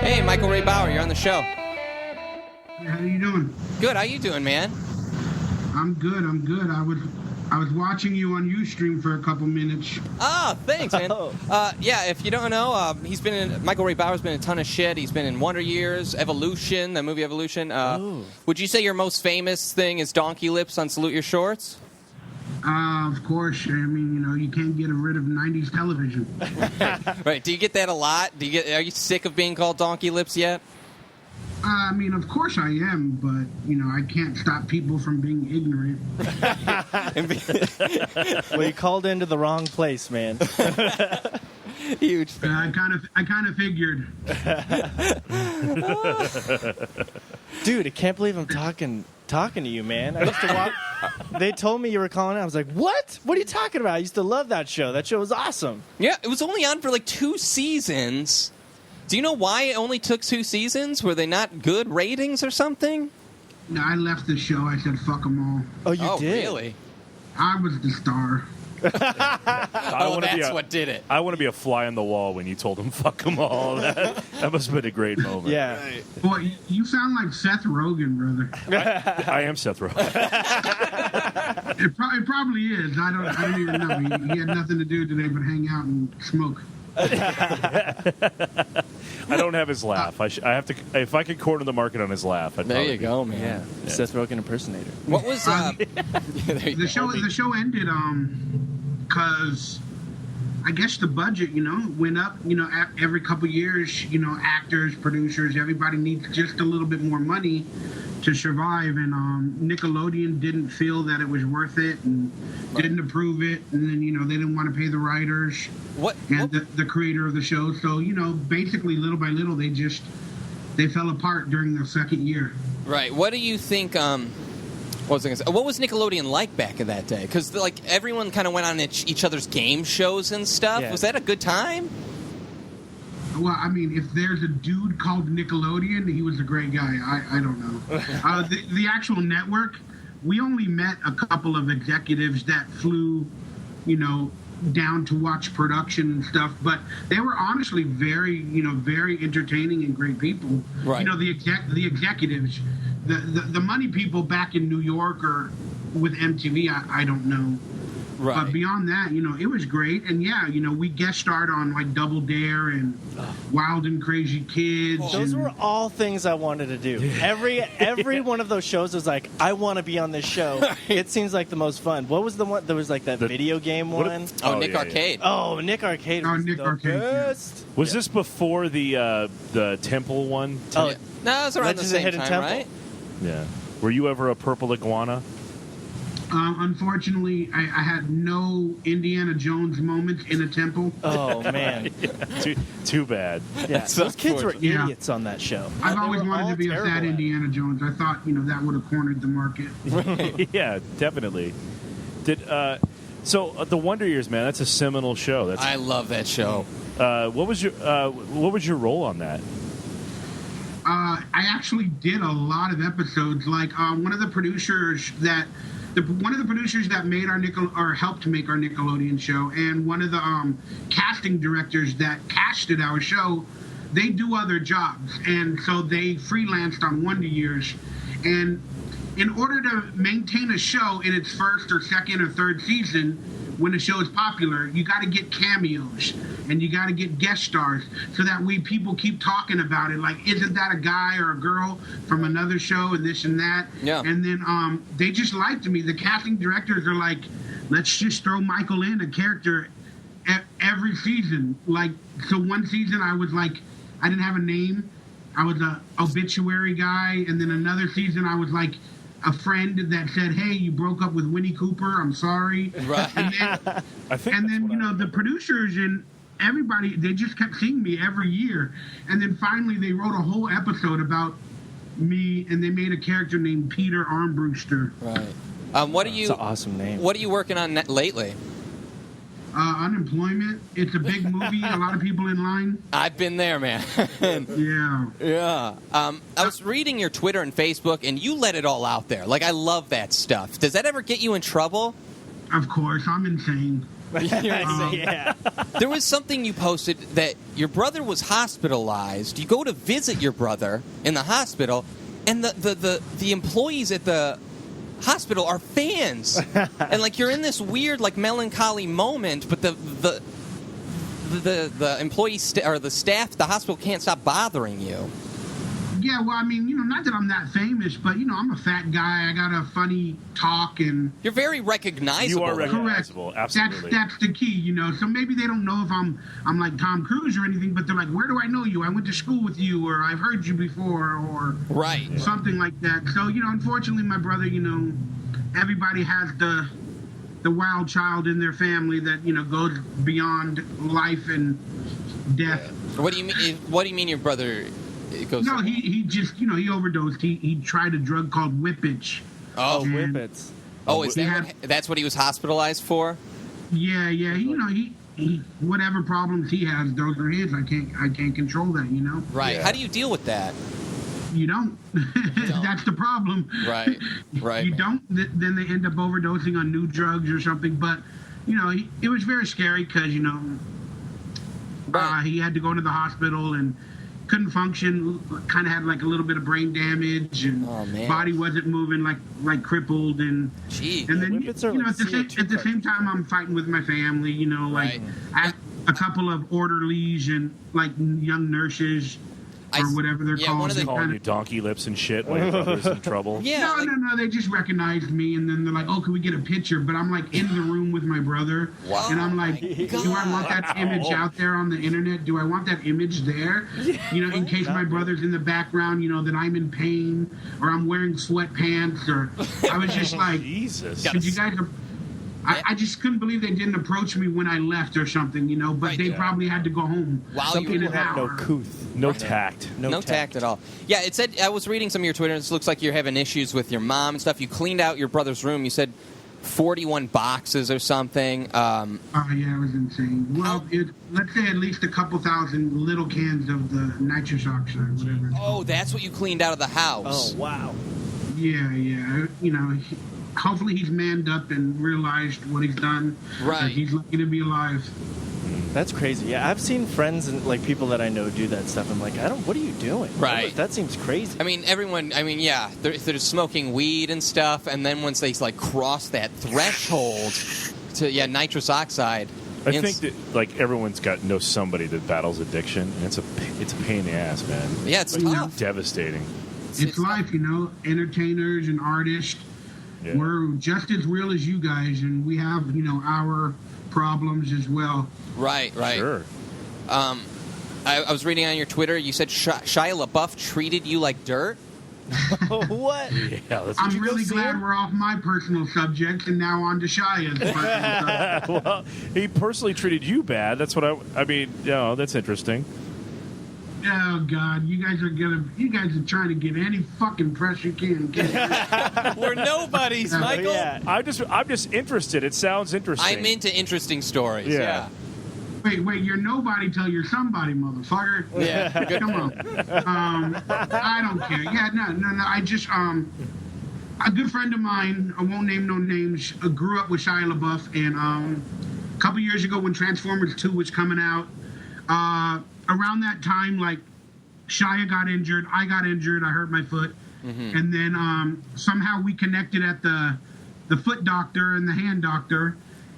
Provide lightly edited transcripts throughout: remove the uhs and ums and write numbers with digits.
Hey, Michael Ray Bauer, you're on the show. How you doing? Good. How you doing, man? I'm good. I was watching you on Ustream for a couple minutes. Oh, thanks, man. Yeah, if you don't know, Michael Ray Bauer's been in a ton of shit. He's been in Wonder Years, Evolution, the movie Evolution. Would you say your most famous thing is Donkeylips on Salute Your Shorts? Of course. I mean, you can't get rid of 90s television. Right. Do you get that a lot? Are you sick of being called Donkeylips yet? I mean, of course I am, but, I can't stop people from being ignorant. Well, you called into the wrong place, man. Huge fan. I kind of figured. Dude, I can't believe I'm talking to you, man. I used to watch. They told me you were calling in. I was like, what? What are you talking about? I used to love that show. That show was awesome. Yeah, it was only on for like 2 seasons. Do you know why it only took 2 seasons? Were they not good ratings or something? No, I left the show. I said, fuck them all. Oh, you did? Really? I was the star. That's what did it. I want to be a fly on the wall when you told him fuck them all. That must have been a great moment. Yeah. Right. Boy, you sound like Seth Rogen, brother. I am Seth Rogen. It probably is. I don't even know. He had nothing to do today but hang out and smoke. I don't have his laugh. I have to. If I could corner the market on his laugh, I'd There probably you go, man. Yeah. Seth Rogen impersonator. What was The show ended because I guess the budget went up. Every couple years, actors, producers, everybody needs just a little bit more money to survive, and Nickelodeon didn't feel that it was worth it and didn't approve it, and then they didn't want to pay the writers and the creator of the show. So basically little by little they fell apart during the second year. Right. What do you think? What was I gonna say? What was Nickelodeon like back in that day? Because everyone kind of went on each other's game shows and stuff. Yeah. Was that a good time? Well, I mean, if there's a dude called Nickelodeon, he was a great guy. I don't know. The actual network, we only met a couple of executives that flew, down to watch production and stuff, but they were honestly very, very entertaining and great people. Right. The executives, the money people back in New York or with MTV, I don't know. Right. But beyond that, it was great. And yeah, we guest starred on like Double Dare and Wild and Crazy Kids. Those were all things I wanted to do. Every one of those shows was like, I want to be on this show. It seems like the most fun. What was the one? There was like that video game one. Nick Arcade. Oh, Nick Arcade was Nick the Arcade, best. Was this before the temple one? Oh, No, it was around Legends of the same Hidden time, Temple. right? Yeah. Were you ever a purple iguana? Unfortunately, I had no Indiana Jones moments in a temple. Oh man. Too bad. Yeah, those kids were Yeah. idiots on that show. I've always They were wanted all to be a terrible fat at it. Indiana Jones. I thought, that would have cornered the market. Yeah, definitely. So the Wonder Years, man, that's a seminal show. I love that show. What was your role on that? I actually did a lot of episodes. Like one of the producers that made our helped make our Nickelodeon show, and one of the casting directors that casted our show, they do other jobs, and so they freelanced on Wonder Years. And in order to maintain a show in its first or second or third season, when a show is popular, you got to get cameos and you got to get guest stars so that people keep talking about it. Like, isn't that a guy or a girl from another show and this and that? Yeah. And then they just liked me. The casting directors are like, let's just throw Michael in a character every season. Like, so one season I was like, I didn't have a name. I was a obituary guy. And then another season I was like, a friend that said, "Hey, you broke up with Winnie Cooper. I'm sorry." Right. And then, the producers and everybody, they just kept seeing me every year. And then finally, they wrote a whole episode about me, and they made a character named Peter Armbruster. Right. It's an awesome name. What are you working on lately? Unemployment. It's a big movie. A lot of people in line. I've been there, man. Yeah. Yeah. I was reading your Twitter and Facebook, and you let it all out there. Like, I love that stuff. Does that ever get you in trouble? Of course, I'm insane. Yeah. There was something you posted that your brother was hospitalized. You go to visit your brother in the hospital, and the employees at the hospital are fans, and like you're in this weird like melancholy moment, but the employees or the staff at the hospital can't stop bothering you. Yeah, well, I mean, not that I'm that famous, but I'm a fat guy. I got a funny talk, and You're very recognizable. You are correct. recognizable, absolutely. That's the key, So maybe they don't know if I'm like Tom Cruise or anything, but they're like, where do I know you? I went to school with you, or I've heard you before, or Right. something like that. So unfortunately, my brother, everybody has the wild child in their family that goes beyond life and death. What do you mean? What do you mean your brother? It goes. No, he just he overdosed. He tried a drug called whippage. Oh, And- Whippets. oh, is He that had- that's what he was hospitalized for? Yeah. He whatever problems he has, those are his. I can't control that. Right. Yeah. How do you deal with that? You don't. That's the problem. Right. Right. You don't. Then they end up overdosing on new drugs or something. But it was very scary because Right. he had to go into the hospital and couldn't function. Kind of had like a little bit of brain damage, and Oh, man. body wasn't moving, like crippled, and Gee. and then whippets are like at the CO2 same time I'm fighting with my family. Right. I, a couple of orderlies and like young nurses I- or whatever they're yeah, called. one of the- They Calling kinda- you donkey lips and shit while your brother's in trouble. Yeah. no, like- no, they just recognized me, and then they're like, "Oh, can we get a picture?" But I'm like in the room with my brother, Wow. and I'm like, My "Do I want that image out there on the internet? Do I want that image there? In case my brother's in the background, that I'm in pain or I'm wearing sweatpants, or I was just like, Jesus. Yeah. could you guys?" I just couldn't believe they didn't approach me when I left or something, But Right. they Yeah. probably had to go home. While Some you were people an have no hour. couth. No tact. No tact at all. Yeah, it said I was reading some of your Twitter, and it looks like you're having issues with your mom and stuff. You cleaned out your brother's room. You said 41 boxes or something. Oh yeah, it was insane. Well, let's say at least a couple thousand little cans of the nitrous oxide, whatever. It's Oh, that's what you cleaned out of the house. Oh, wow. Yeah. Hopefully he's manned up and realized what he's done. Right. He's lucky to be alive. That's crazy. Yeah, I've seen friends and like people that I know do that stuff. I'm like, what are you doing? Right. That seems crazy. I mean, yeah, they're smoking weed and stuff, and then once they like cross that threshold to nitrous oxide. I think that everyone's knows somebody that battles addiction, and it's a pain in the ass, man. Yeah, it's But, tough. Devastating. It's life, entertainers and artists. Yeah. We're just as real as you guys, and we have, our problems as well. Right. Sure. I was reading on your Twitter. You said Shia LaBeouf treated you like dirt. What? Yeah, that's I'm you go really see glad him? we're off my personal subject and now on to Shia's personal subject. well, he personally treated you bad. That's what I mean, that's interesting. Oh God, you guys are trying to get any fucking press you can get. We're nobodies, Michael. Yeah. I'm just interested. It sounds interesting. I'm into interesting stories. Yeah. Wait, you're nobody till you're somebody, motherfucker. Yeah. Good. Come on. I don't care. Yeah, no. I just a good friend of mine, I won't name no names, grew up with Shia LaBeouf, and a couple years ago when Transformers 2 was coming out, around that time, like, Shia got injured, I got injured, I hurt my foot, and then somehow we connected at the foot doctor and the hand doctor,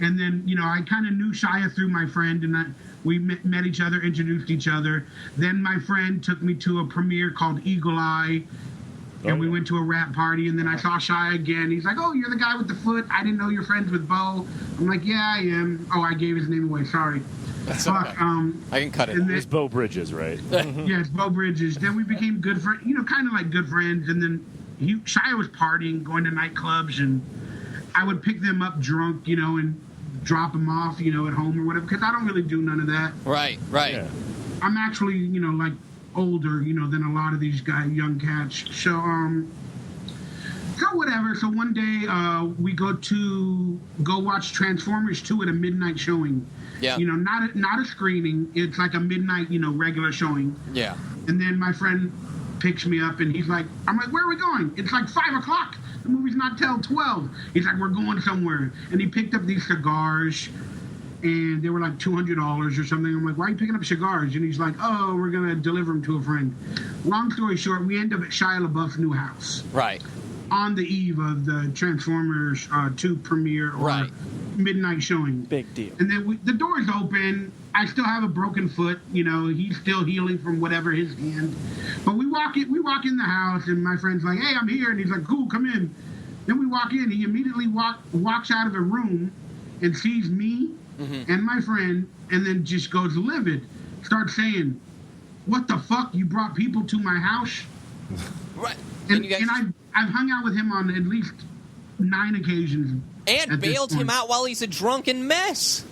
and then, I kind of knew Shia through my friend, and we met each other, introduced each other. Then my friend took me to a premiere called Eagle Eye, and we went to a rap party, and then I saw Shia again. He's like, "Oh, you're the guy with the foot. I didn't know you're friends with Bo." I'm like, "Yeah, I am." Oh, I gave his name away. Sorry. That's Fuck. okay. I can cut it. And It was Bo Bridges, right? yeah, it's Bo Bridges. Then we became good friends, kind of like good friends. And then Shia was partying, going to nightclubs, and I would pick them up drunk, and drop them off, at home or whatever, because I don't really do none of that. Right. Yeah. I'm actually, like older, than a lot of these young cats. So whatever. So one day we go watch Transformers 2 at a midnight showing. Yeah. Not a screening. It's like a midnight, regular showing. Yeah. And then my friend picks me up, and I'm like, "Where are we going?" It's like 5 o'clock. The movie's not till 12. He's like, "We're going somewhere." And he picked up these cigars, and they were like $200 or something. I'm like, why are you picking up cigars? And he's like, oh, we're going to deliver them to a friend. Long story short, we end up at Shia LaBeouf's new house. Right. On the eve of the Transformers 2 premiere or midnight showing. Big deal. And then the door's open. I still have a broken foot. You know, he's still healing from whatever his hand. But we walk in the house, and my friend's like, hey, I'm here. And he's like, cool, come in. Then we walk in. He immediately walks out of the room and sees me and my friend, and then just goes livid. Starts saying, what the fuck? You brought people to my house? Right. And I've hung out with him on at least 9 occasions. And bailed him out while he's a drunken mess.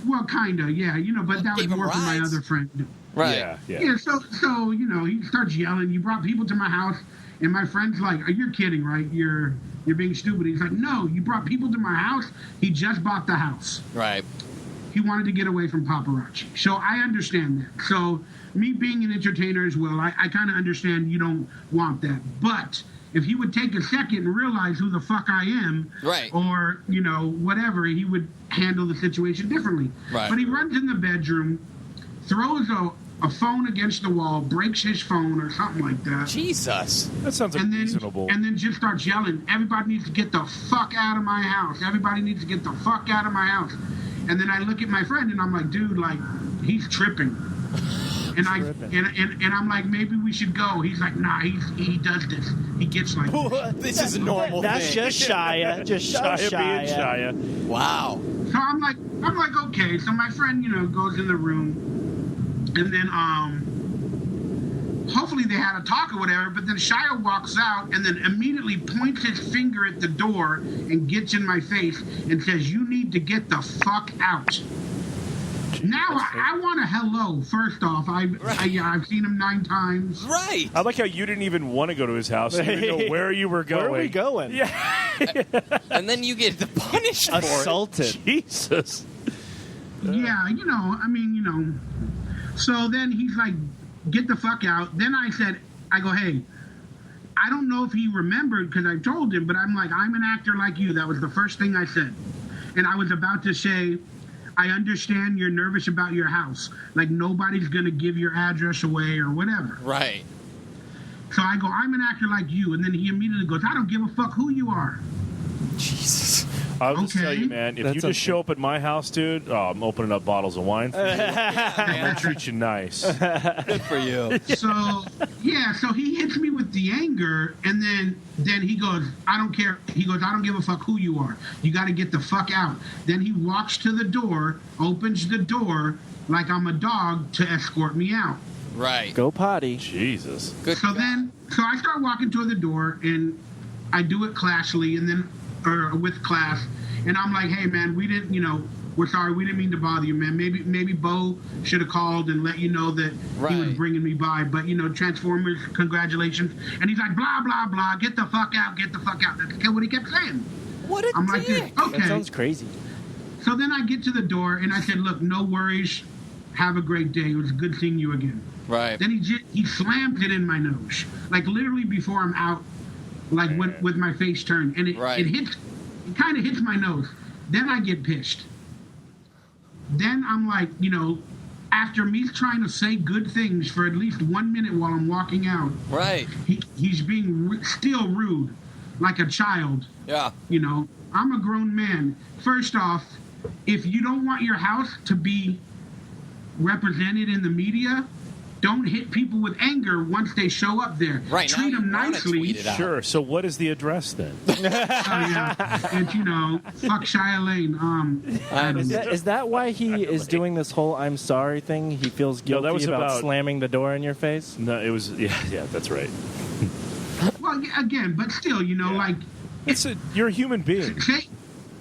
Well, kind of, yeah. You know, but that was more for my other friend. Right. Yeah, so you know, he starts yelling, you brought people to my house. And my friend's like, you're kidding, right? You're being stupid. He's like, no, you brought people to my house. He just bought the house. Right. He wanted to get away from paparazzi. So I understand that. So me being an entertainer as well, I kind of understand you don't want that. But if he would take a second and realize who the fuck I am, right, or, you know, whatever, he would handle the situation differently. Right. But he runs in the bedroom, throws a phone against the wall, breaks his phone or something like that. Jesus. That sounds unreasonable. And then just starts yelling, everybody needs to get the fuck out of my house. Everybody needs to get the fuck out of my house. And then I look at my friend and I'm like, dude, like, he's tripping. And I'm like, maybe we should go. He's like, nah, he does this. He gets like this is a normal That's thing. just Shia. Just Shia Shia. being Shia. Wow. So I'm like, okay. So my friend, you know, goes in the room, and then hopefully they had a talk or whatever. But then Shia walks out and then immediately points his finger at the door and gets in my face and says, "You need to get the fuck out." Now I want a hello. First off, I've seen him 9 times. Right. I like how you didn't even want to go to his house. You didn't know where you were going. Where are we going? Yeah. And then you get punished for it. Assaulted. Jesus. Yeah, you know, I mean, you know. So then he's like, get the fuck out. Then I go, hey, I don't know if he remembered because I told him, but I'm like, I'm an actor like you. That was the first thing I said. And I was about to say, I understand you're nervous about your house. Like, nobody's going to give your address away or whatever. Right. So I go, I'm an actor like you. And then he immediately goes, I don't give a fuck who you are. Jesus. I'll just Okay. tell you, man, if That's you just show up at my house, dude, I'm opening up bottles of wine for you. And I'll treat you nice. Good for you. So, yeah, so he hits me with the anger, and then he goes, I don't care. He goes, I don't give a fuck who you are. You got to get the fuck out. Then he walks to the door, opens the door like I'm a dog to escort me out. Right. Go potty. Jesus. Good. So I start walking toward the door, and I do it classily, and then, or with class, and I'm like, hey, man, we didn't, you know, we're sorry, we didn't mean to bother you, man. Maybe Bo should have called and let you know that he was Right. bringing me by, but, you know, Transformers, congratulations. And he's like, blah, blah, blah, get the fuck out, get the fuck out. That's what he kept saying. What a I'm like, dick. okay. That sounds crazy. So then I get to the door, and I said, look, no worries. Have a great day. It was good seeing you again. Right. Then he slams it in my nose, like literally before I'm out, like with my face turned, and it kind of hits my nose. Then I get pissed. Then I'm like, you know, after me trying to say good things for at least 1 minute while I'm walking out, Right. he's being still rude, like a child. Yeah. You know, I'm a grown man. First off, if you don't want your house to be represented in the media, don't hit people with anger once they show up there. Right. Treat now them you wanna nicely. tweet it out. Sure. So what is the address then? Oh, yeah. And, you know, fuck Shia Lane. Is that why he is doing this whole "I'm sorry" thing? He feels guilty that was about slamming the door in your face. No, it was, yeah, that's right. Well, yeah, again, but still, you know, like, You're a human being. say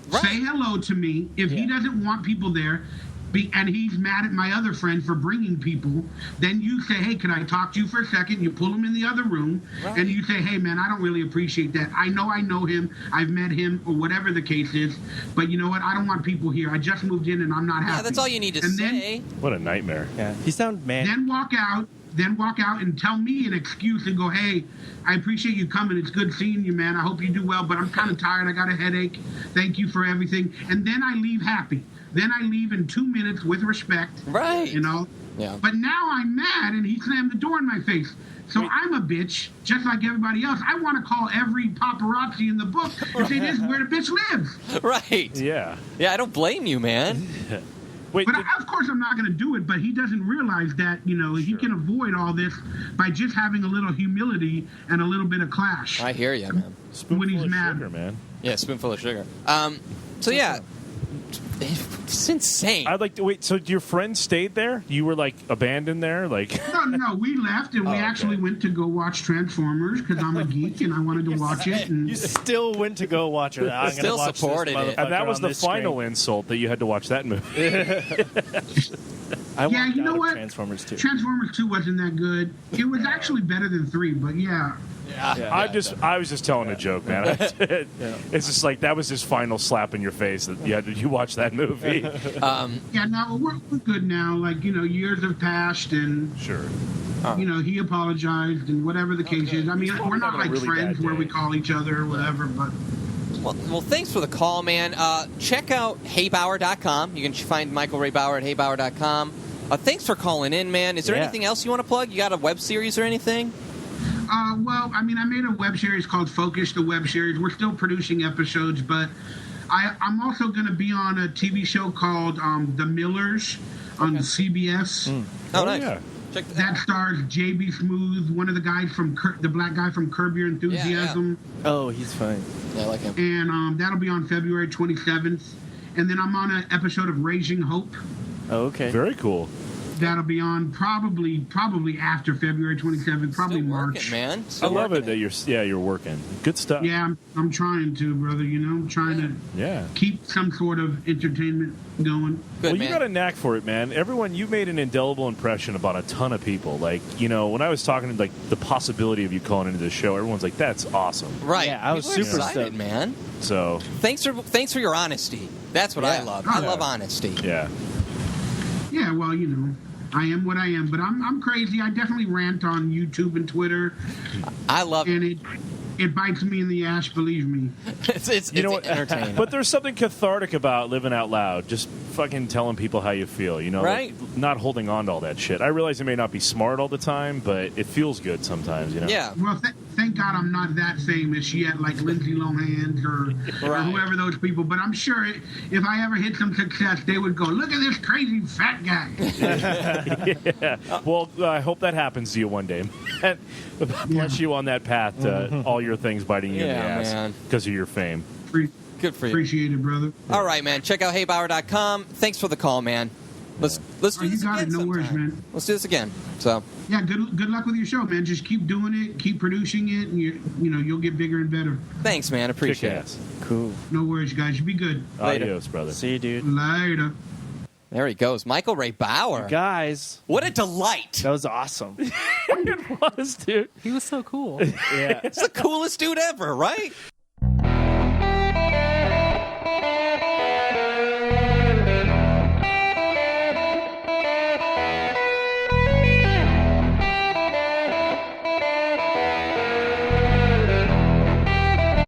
hello to me. If he doesn't want people there, and he's mad at my other friend for bringing people, then you say, hey, can I talk to you for a second? You pull him in the other room, and you say, hey, man, I don't really appreciate that. I know him, I've met him, or whatever the case is, but you know what? I don't want people here. I just moved in, and I'm not happy. Yeah, that's all you need to And say. What a nightmare. Yeah, he sounds mad. Then walk out and tell me an excuse and go, hey, I appreciate you coming. It's good seeing you, man. I hope you do well, but I'm kind of tired. I got a headache. Thank you for everything. And then I leave happy. Then I leave in 2 minutes with respect. Right. You know? Yeah. But now I'm mad and he slammed the door in my face. So I'm a bitch, just like everybody else. I want to call every paparazzi in the book and say, this is where the bitch lives. Right. Yeah. Yeah, I don't blame you, man. Wait, But of course I'm not going to do it, but he doesn't realize that, you know, he can avoid all this by just having a little humility and a little bit of clash. I hear you, man. spoonful when he's of mad. sugar, man. Yeah, spoonful of sugar. So yeah, it's insane. I'd like to wait. So your friend stayed there? You were like abandoned there? Like No, we left and we okay. actually went to go watch Transformers because I'm a geek and I wanted to watch it. You And still went to go watch it. I'm Still gonna watch supported this it. and that motherfucker was on the this final screen. insult that you had to watch that movie. I Yeah, walked you know out of what? Transformers 2. Transformers 2 wasn't that good. It was actually better than 3, but yeah. I was just telling a joke, man. It's just like that was his final slap in your face that you watched that movie. Yeah, no, we're good now. Like, you know, years have passed and, Sure. you know, he apologized and whatever the case is. I mean, we're not having a like really friends bad where we day. call each other or whatever, but Well, thanks for the call, man. Check out heybauer.com. You can find Michael Ray Bauer at heybauer.com. Thanks for calling in, man. Is there Yeah. anything else you want to plug? You got a web series or anything? well, I mean, I made a web series called Focus, the web series. We're still producing episodes, but I'm also going to be on a TV show called The Millers on CBS. Oh, nice. Yeah. Check That stars JB Smooth, one of the guys from the black guy from Curb Your Enthusiasm, Oh, he's fine. Yeah, I like him. and that'll be on February 27th. And then I'm on an episode of Raising Hope. Oh, okay. Very cool. That'll be on probably after February 27th, probably Still March. working, man. I Still love working it that you're working. Good stuff. Yeah, I'm trying to, brother. You know, I'm trying to Yeah. keep some sort of entertainment going. Good, Well, man. you got a knack for it, man. Everyone, you made an indelible impression about a ton of people. Like, you know, when I was talking like the possibility of you calling into the show, everyone's like, "That's awesome." Right. Yeah, I was People are super excited, stoked. man. So, Thanks for your honesty. That's what I Yeah. love. Oh, I yeah. love honesty. yeah. Yeah, well, you know, I am what I am, but I'm crazy. I definitely rant on YouTube and Twitter, I love it. and it bites me in the ass. Believe me. It's You know what? entertaining. But there's something cathartic about living out loud. Just fucking telling people how you feel, you know? Right. Like, not holding on to all that shit. I realize it may not be smart all the time, but it feels good sometimes, you know? yeah. Well, thank God I'm not that famous yet, like Lindsay Lohan or Right. whoever those people. But I'm sure if I ever hit some success, they would go, "Look at this crazy fat guy." Yeah. Well, I hope that happens to you one day. Bless you on that path to all your things biting you in the Yeah, ass man. because of your fame. Good for you. Appreciate it, brother. All right, man. Check out heybauer.com. Thanks for the call, man. Let's do Oh, you this got again it. No worries, sometime. man. Let's do this again. So, Yeah, good luck with your show, man. Just keep doing it, keep producing it, and you know you'll get bigger and better. thanks, man. Kick Appreciate ass. Cool. No worries, guys. You be good. Later. Adios, brother. See you, dude. Later. it. There he goes. Michael Ray Bauer. Guys, What a delight. that was awesome. It was, dude. He was so cool. Yeah. It's the coolest dude ever, right?